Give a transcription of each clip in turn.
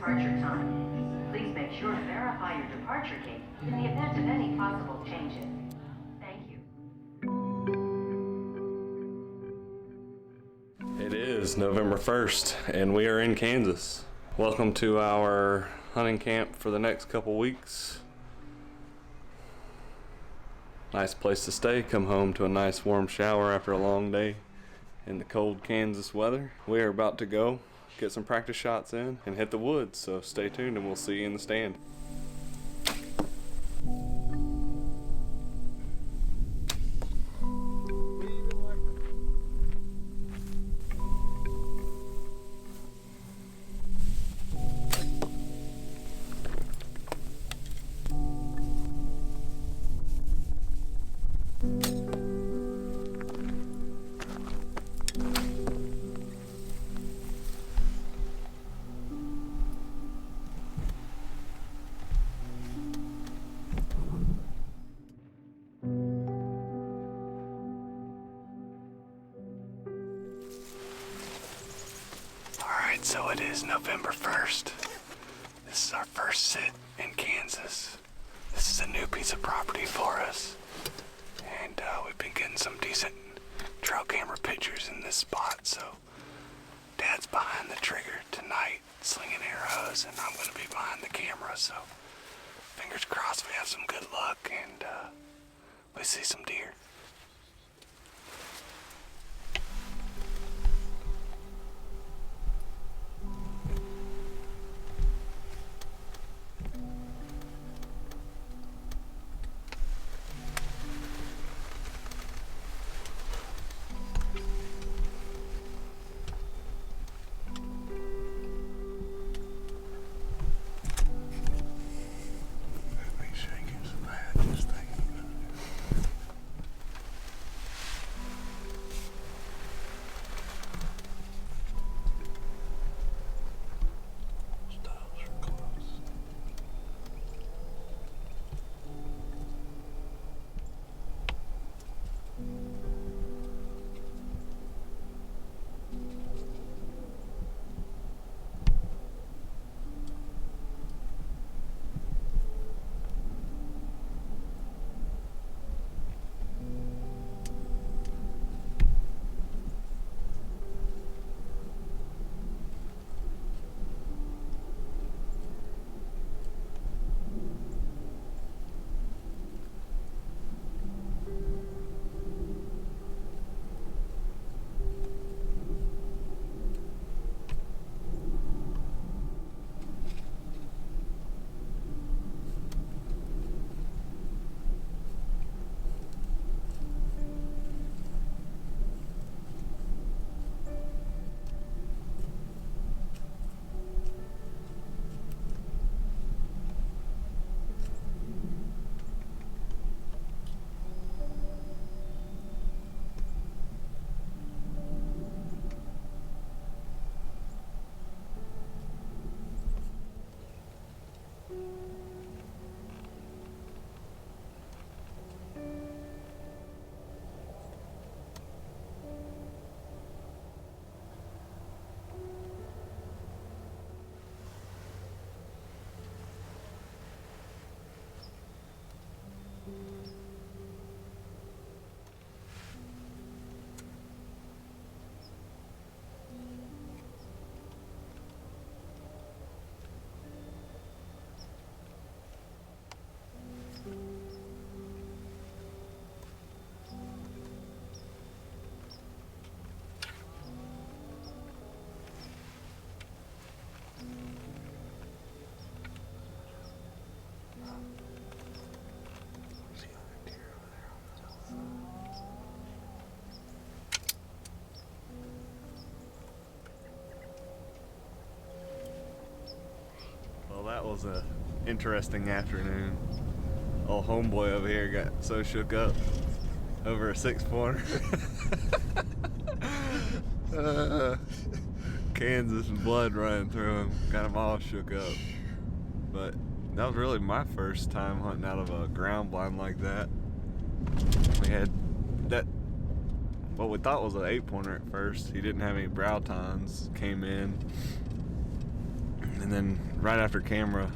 departure time. Please make sure to verify your departure gate in the event of any possible changes. Thank you. It is November 1st, and we are in Kansas. Welcome to our hunting camp for the next couple weeks. Nice place to stay. Come home to a nice warm shower after a long day in the cold Kansas weather. We are about to go get some practice shots in and hit the woods, so stay tuned and we'll see you in the stand. Alright, so it is November 1st. This is our first sit in Kansas. This is a new piece of property for us. And we've been getting some decent trail camera pictures in this spot. So Dad's behind the trigger tonight, slinging arrows, and I'm going to be behind the camera. So fingers crossed we have some good luck and we see some deer. Well, that was a interesting afternoon. Old homeboy over here got so shook up over a 6-pointer. Kansas and blood running through him, got him all shook up. But that was really my first time hunting out of a ground blind like that. We had that, what we thought was an 8-pointer at first. He didn't have any brow tines, came in. And then right after camera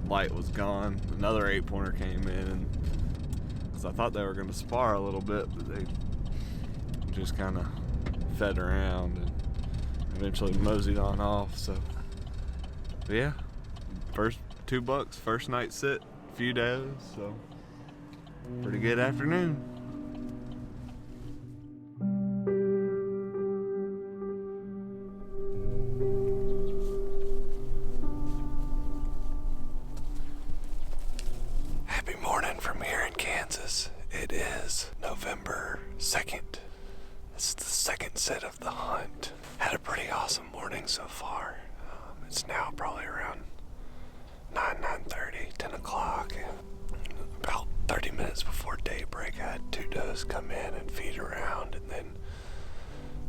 light was gone, another 8-pointer came in, and I thought they were going to spar a little bit, but they just kind of fed around and eventually moseyed on off. So, but yeah, first 2 bucks, first night sit, few does, so pretty good afternoon. Happy morning from here in Kansas. It is November 2nd. It's the second set of the hunt. Had a pretty awesome morning so far. It's now probably around 9:30, 10 o'clock. And about 30 minutes before daybreak, I had 2 does come in and feed around, and then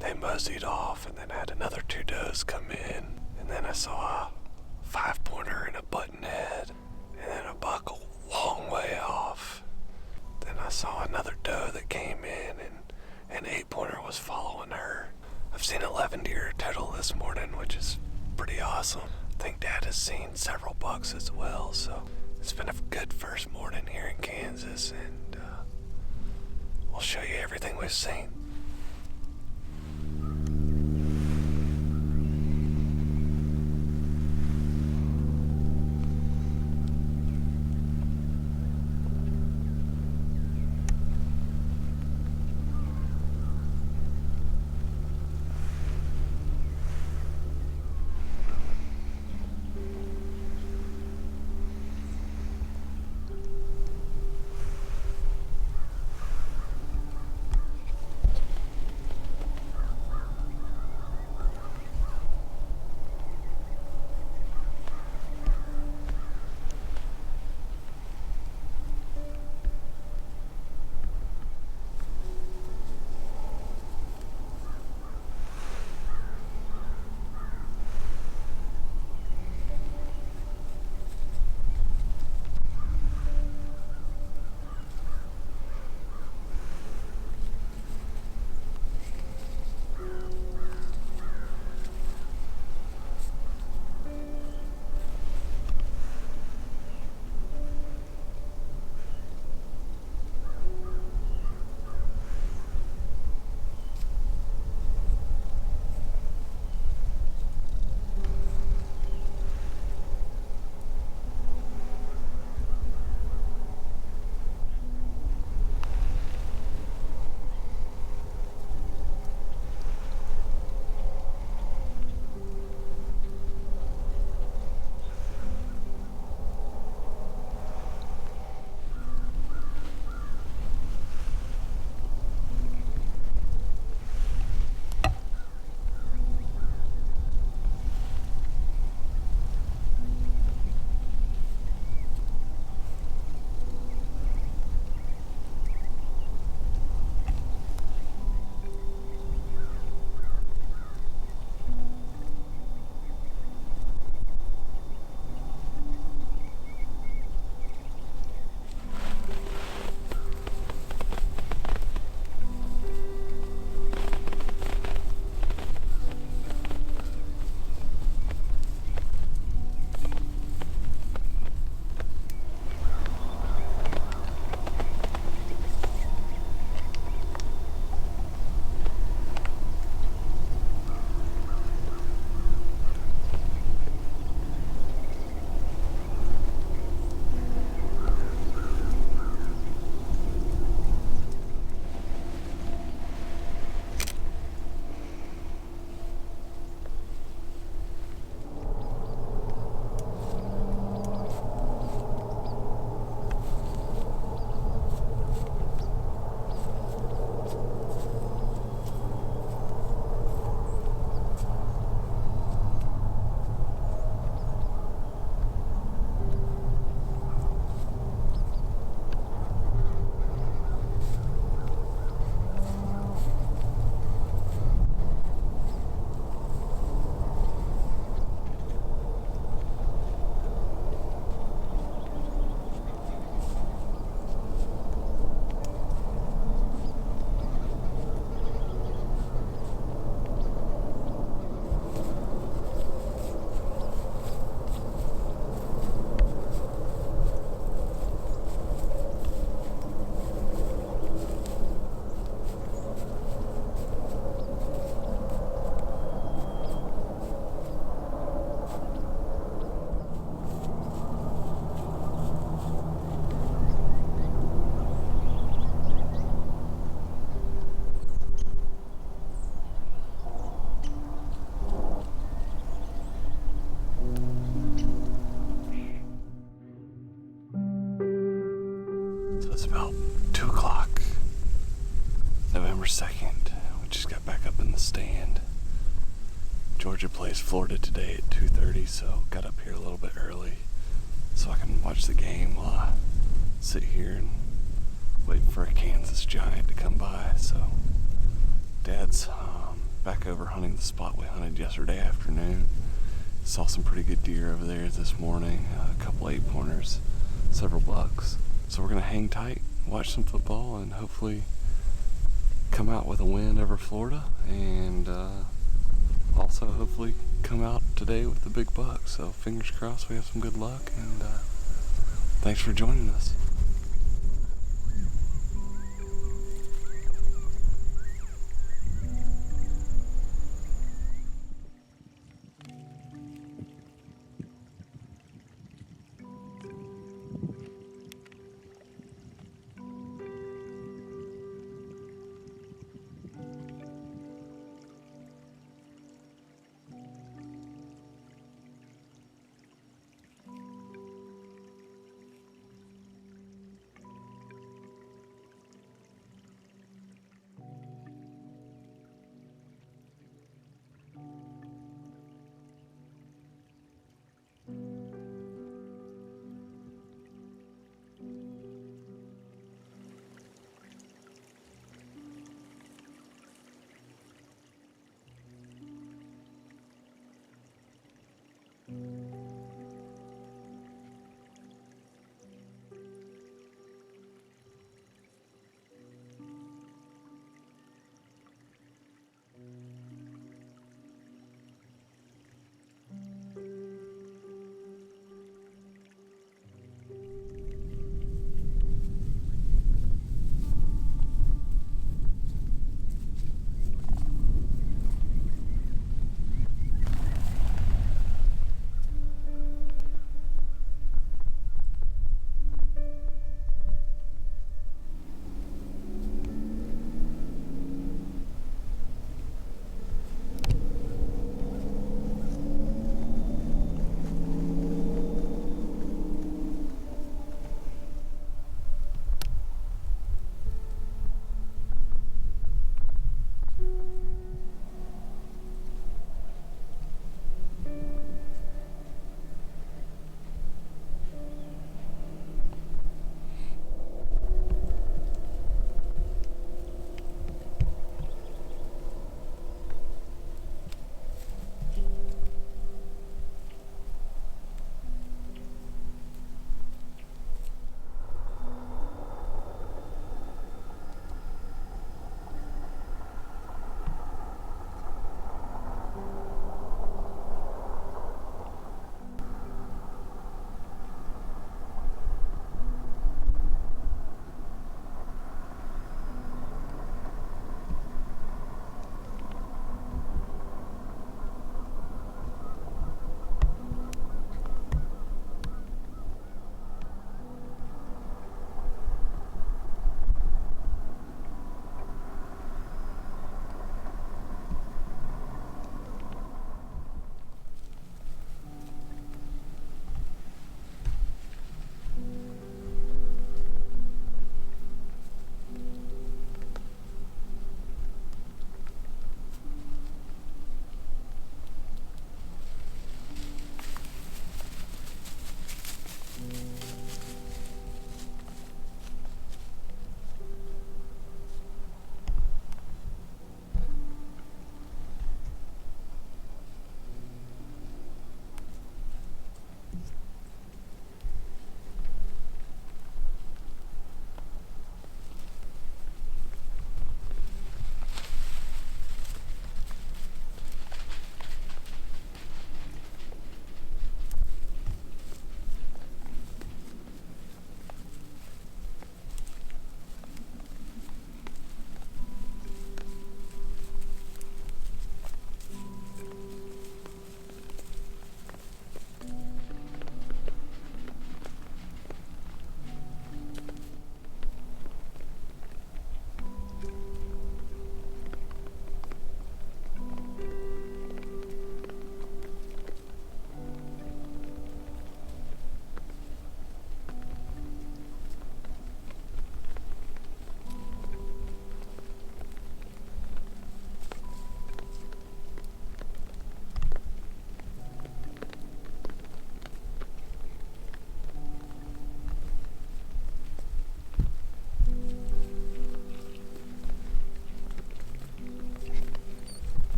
they moseyed off, and then I had another 2 does come in, and then I saw a 5-pointer and a buttonhead, and then a buck a long way off. Then I saw another doe that came in, and an 8-pointer was following her. I've seen 11 deer total this morning, which is pretty awesome. I think Dad has seen several bucks as well, so it's been a good first morning here in Kansas, and we'll show you everything we've seen. So it's about 2 o'clock, November 2nd. We just got back up in the stand. Georgia plays Florida today at 2:30, so got up here a little bit early so I can watch the game while I sit here and wait for a Kansas Giant to come by. So Dad's back over hunting the spot we hunted yesterday afternoon. Saw some pretty good deer over there this morning, a couple 8-pointers, several bucks. So we're gonna hang tight, watch some football, and hopefully come out with a win over Florida, and also hopefully come out today with the big buck. So fingers crossed we have some good luck, and thanks for joining us.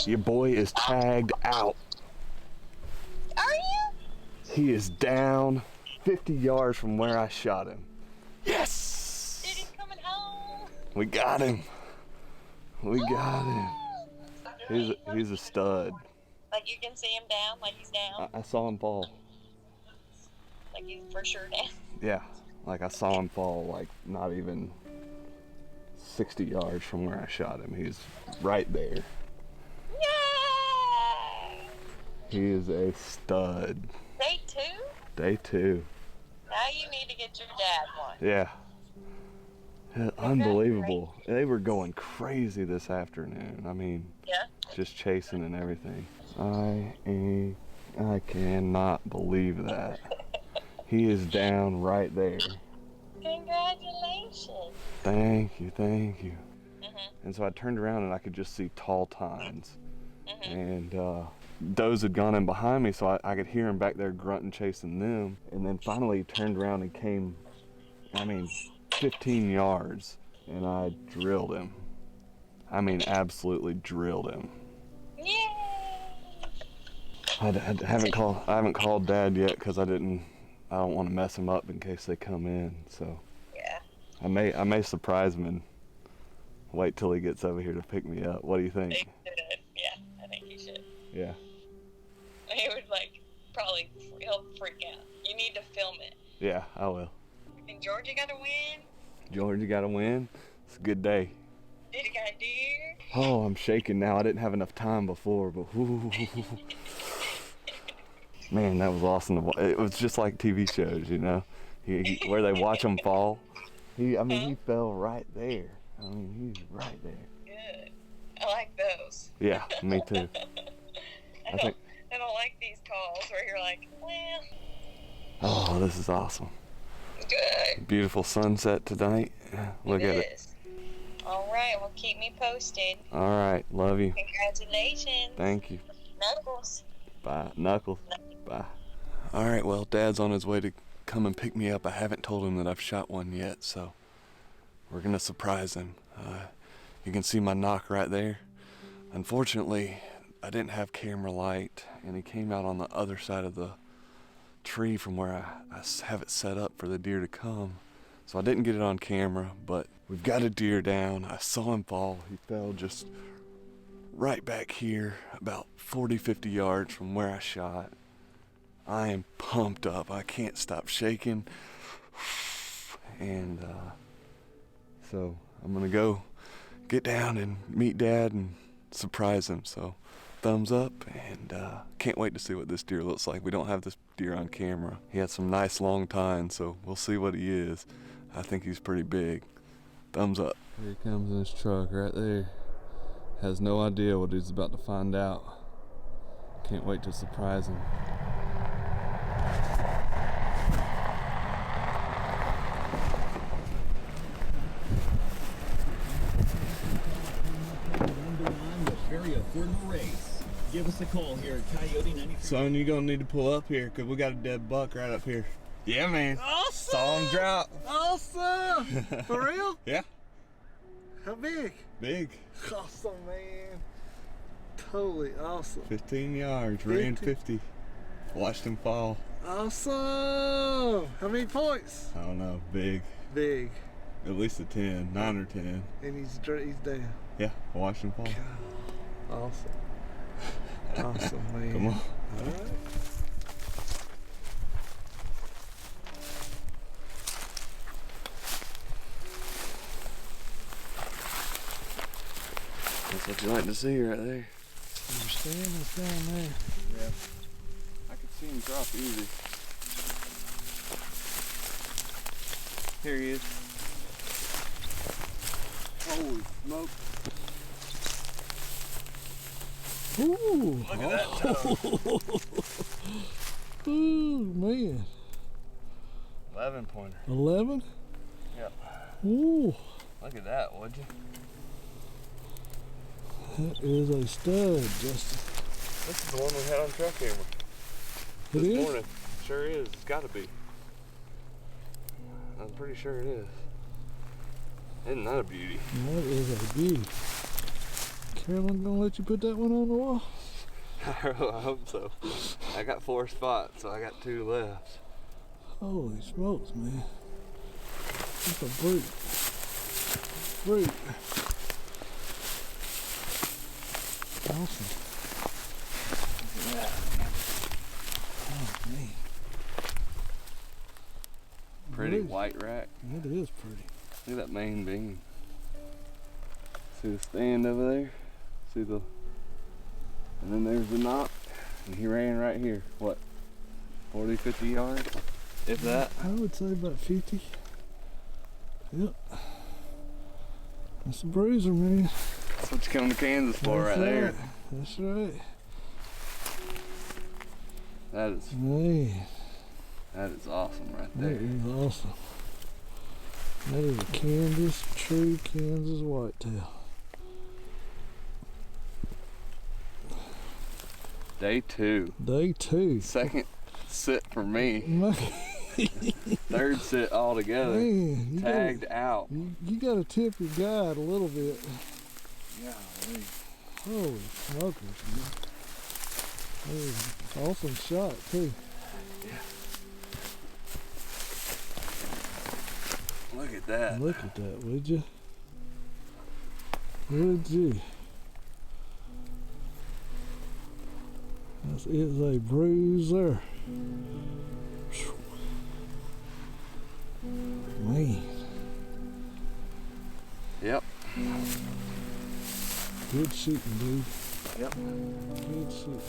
Your boy is tagged out. Are you? He is down 50 yards from where I shot him. Yes! Dude, he's coming home. We got him. We got him. He's a stud. Like you can see him down, like he's down. I saw him fall. Like he's for sure down. Yeah, like I saw him fall like not even 60 yards from where I shot him. He's right there. Yay! He is a stud. Day 2? Day 2. Now you need to get your dad one. Yeah. Unbelievable. They were going crazy this afternoon. I mean, Yeah. just chasing and everything. I cannot believe that. He is down right there. Congratulations. Thank you, thank you. Mm-hmm. And so I turned around and I could just see tall tines. Mm-hmm. And those had gone in behind me, so I could hear him back there grunting, chasing them. And then finally he turned around and came, 15 yards, and I drilled him. Absolutely drilled him. Yay! I haven't called Dad yet because I don't want to mess him up in case they come in. So Yeah. I may surprise him and wait till he gets over here to pick me up. What do you think? He should. Yeah, I think he should. Yeah. He would he'll freak out. You need to film it. Yeah, I will. And Georgia got to win. Georgia got to win. It's a good day. Did he got a deer? Oh, I'm shaking now. I didn't have enough time before, but whoo. Man, that was awesome. It was just like TV shows, you know, where they watch them fall. He fell right there. He's right there. Good. I like those. Yeah, me too. I don't like these calls where you're like, well. Oh, this is awesome. Good. Beautiful sunset tonight. Look at it. All right, well, keep me posted. All right, love you. Congratulations. Thank you. Knuckles. Bye, Knuckles. Bye. All right, well, Dad's on his way to come and pick me up. I haven't told him that I've shot one yet, so we're gonna surprise him. You can see my knock right there. Unfortunately, I didn't have camera light, and he came out on the other side of the tree from where I have it set up for the deer to come. So I didn't get it on camera, but we've got a deer down. I saw him fall. He fell just right back here, about 40, 50 yards from where I shot. I am pumped up. I can't stop shaking. And so I'm gonna go get down and meet Dad and surprise him. So thumbs up, and can't wait to see what this deer looks like. We don't have this deer on camera. He had some nice long tines, so we'll see what he is. I think he's pretty big. Thumbs up. Here he comes in his truck right there. Has no idea what he's about to find out. Can't wait to surprise him. Very affordable race. Give us a call here at Coyote 93. Son, you gonna need to pull up here because we got a dead buck right up here. Yeah, man. Awesome! Saw him drop. Awesome! For real? Yeah. How big? Big. Awesome, man. Totally awesome. 15 yards, ran 50. Watched him fall. Awesome! How many points? I don't know, big. Big. At least a 10, 9 or 10. And he's down. Yeah, I watched him fall. Awesome. Awesome, man. Come on. All right. That's what you like to see right there. Understand what's down there. Yeah. I could see him drop easy. Here he is. Holy smoke. Ooh. Look at that toe. Ooh, man. 11 pointer. 11? Yep. Ooh. Look at that, would you? That is a stud, Justin. This is the one we had on track camera. It This is? morning. Sure is. It's gotta be. I'm pretty sure it is. Isn't that a beauty? That is a beauty. Carolyn gonna let you put that one on the wall? I hope so. I got 4 spots, so I got 2 left. Holy smokes, man. That's a brute. Brute. Awesome. Look at that. Oh, man. Pretty It is. white rack. It is pretty. Look at that main beam. See the stand over there? See the... And then there's the knock. And he ran right here. What? 40, 50 yards? If that. I would say about 50. Yep. That's a bruiser, man. That's what you come to Kansas for right there. That's right. That is awesome right That there. is awesome. That is a true Kansas whitetail. Day 2. Day 2. Second sit for me. Man, 3rd sit altogether. you Tagged out. you gotta tip your guide a little bit. Yeah. Holy smokers, man. That was an awesome shot, too. Look at that. Look at that, would you? Would you? That is a bruiser. Man. Yep. Good shooting, dude. Yep. Good shooting.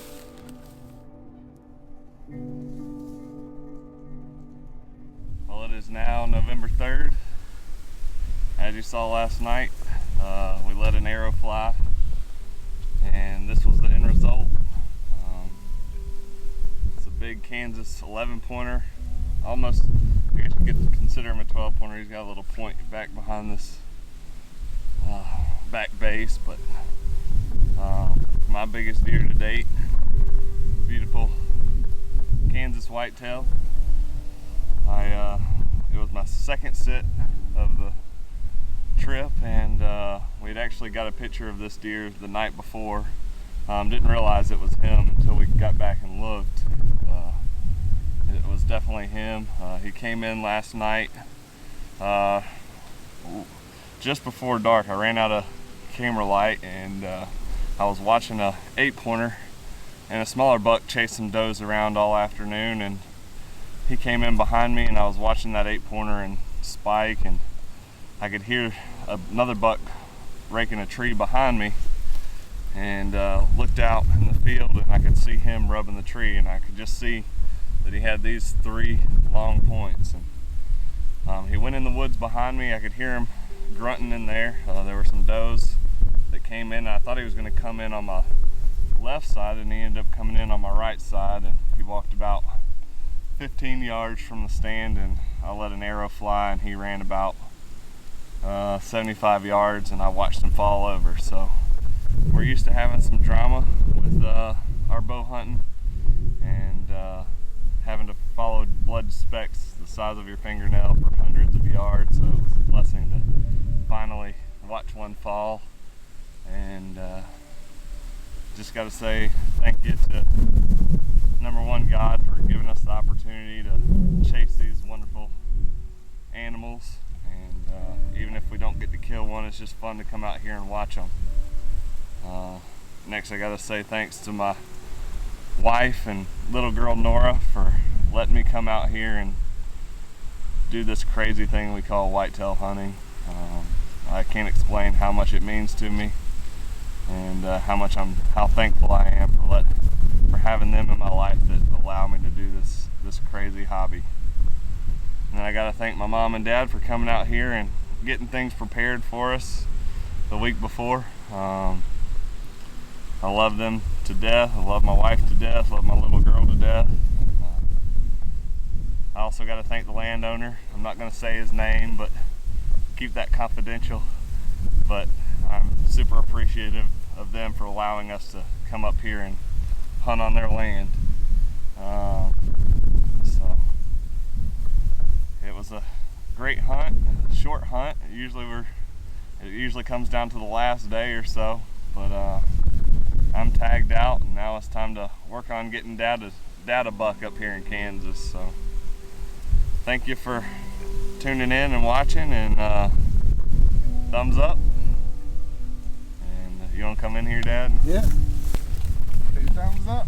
Well, it is now November 3rd. As you saw last night, we let an arrow fly, and this was the end result. It's a big Kansas 11-pointer. Almost, I guess you could consider him a 12-pointer. He's got a little point back behind this back base, but my biggest deer to date. Beautiful Kansas whitetail. It was my second sit of the trip, and we had actually got a picture of this deer the night before. Didn't realize it was him until we got back and looked. It was definitely him. He came in last night just before dark. I ran out of camera light, and I was watching a 8-pointer, and a smaller buck chased some does around all afternoon, and he came in behind me, and I was watching that 8-pointer and spike, and I could hear another buck raking a tree behind me, and looked out in the field, and I could see him rubbing the tree, and I could just see that he had these 3 long points. And he went in the woods behind me. I could hear him grunting in there. There were some does that came in. I thought he was going to come in on my left side, and he ended up coming in on my right side, and he walked about 15 yards from the stand, and I let an arrow fly, and he ran about 75 yards, and I watched him fall over. So we're used to having some drama with our bow hunting, and having to follow blood specks the size of your fingernail for hundreds of yards. So it was a blessing to finally watch one fall, and just got to say thank you to number one, God, for giving us the opportunity to chase these wonderful animals. And even if we don't get to kill one, it's just fun to come out here and watch them. Next, I got to say thanks to my wife and little girl Nora for letting me come out here and do this crazy thing we call whitetail hunting. I can't explain how much it means to me, and how thankful I am for having them in my life that allow me to do this crazy hobby. And I got to thank my mom and dad for coming out here and getting things prepared for us the week before. I love them to death. I love my wife to death. I love my little girl to death. I also got to thank the landowner. I'm not going to say his name, but keep that confidential. But I'm super appreciative of them for allowing us to come up here and hunt on their land. So it was a great hunt, a short hunt. It usually comes down to the last day or so. But I'm tagged out, and now it's time to work on getting data buck up here in Kansas. So thank you for tuning in and watching, and thumbs up. And you want to come in here, Dad? Yeah. Say thumbs up.